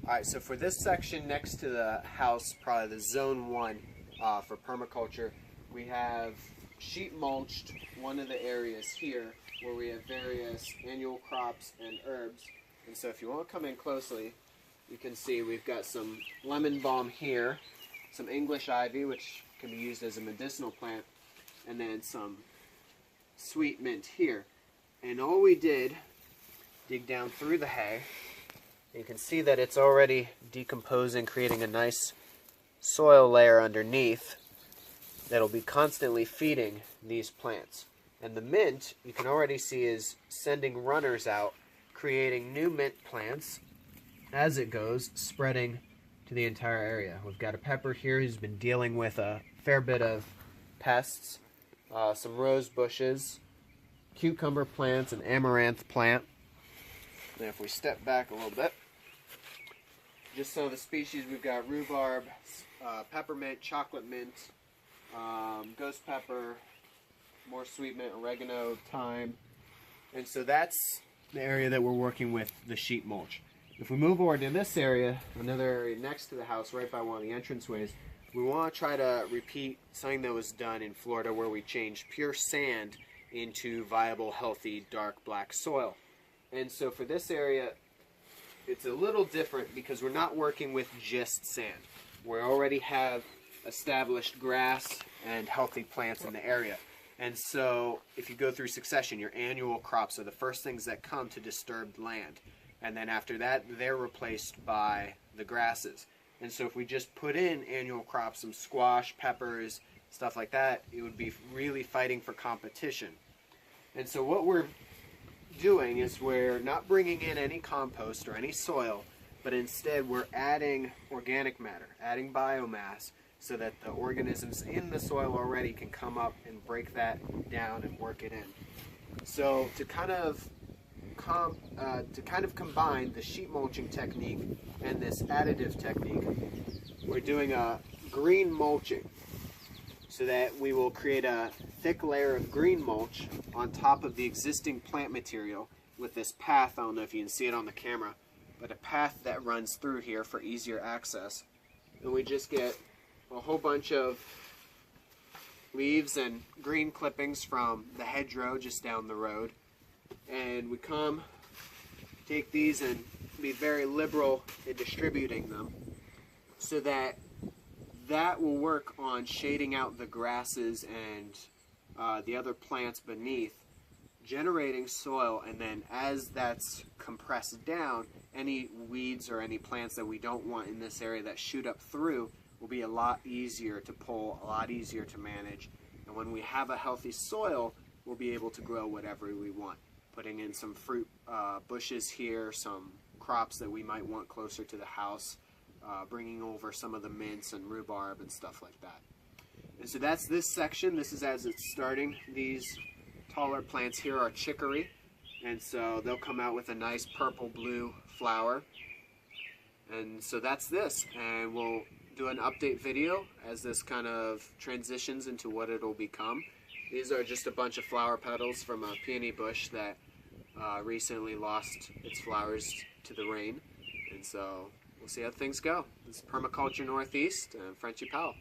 Alright, so for this section next to the house, probably the zone 1 for permaculture, we have sheet mulched one of the areas here where we have various annual crops and herbs. And so if you want to come in closely, you can see we've got some lemon balm here, some English ivy, which can be used as a medicinal plant, and then some sweet mint here. And all we did, dig down through the hay. You can see that it's already decomposing, creating a nice soil layer underneath that'll be constantly feeding these plants. And the mint, you can already see, is sending runners out, creating new mint plants as it goes, spreading to the entire area. We've got a pepper here who's been dealing with a fair bit of pests, some rose bushes, cucumber plants, an amaranth plant. And if we step back a little bit, just some of the species, we've got rhubarb, peppermint, chocolate mint, ghost pepper, more sweet mint, oregano, thyme. And so that's the area that we're working with the sheet mulch. If we move over to this area, another area next to the house, right by one of the entranceways, we want to try to repeat something that was done in Florida where we changed pure sand into viable, healthy, dark black soil. And so for this area, it's a little different because we're not working with just sand. We already have established grass and healthy plants in the area. And so if you go through succession, your annual crops are the first things that come to disturbed land. And then after that, they're replaced by the grasses. And so if we just put in annual crops, some squash, peppers, stuff like that, it would be really fighting for competition. And so what we're doing is we're not bringing in any compost or any soil, but instead we're adding organic matter, adding biomass, so that the organisms in the soil already can come up and break that down and work it in. So to kind of combine the sheet mulching technique and this additive technique, we're doing a green mulching, so that we will create a thick layer of green mulch on top of the existing plant material with this path. I don't know if you can see it on the camera, but a path that runs through here for easier access. And we just get a whole bunch of leaves and green clippings from the hedgerow just down the road. And we come, take these and be very liberal in distributing them so that will work on shading out the grasses and the other plants beneath, generating soil, and then as that's compressed down, any weeds or any plants that we don't want in this area that shoot up through will be a lot easier to pull, a lot easier to manage. And when we have a healthy soil, we'll be able to grow whatever we want. Putting in some fruit bushes here, some crops that we might want closer to the house, bringing over some of the mints and rhubarb and stuff like that. And so that's this section. This is as it's starting. These taller plants here are chicory, and so they'll come out with a nice purple-blue flower. And so that's this, and we'll do an update video as this kind of transitions into what it'll become. These are just a bunch of flower petals from a peony bush that recently lost its flowers to the rain. And so we'll see how things go. This is Permaculture Northeast and Frenchy Powell.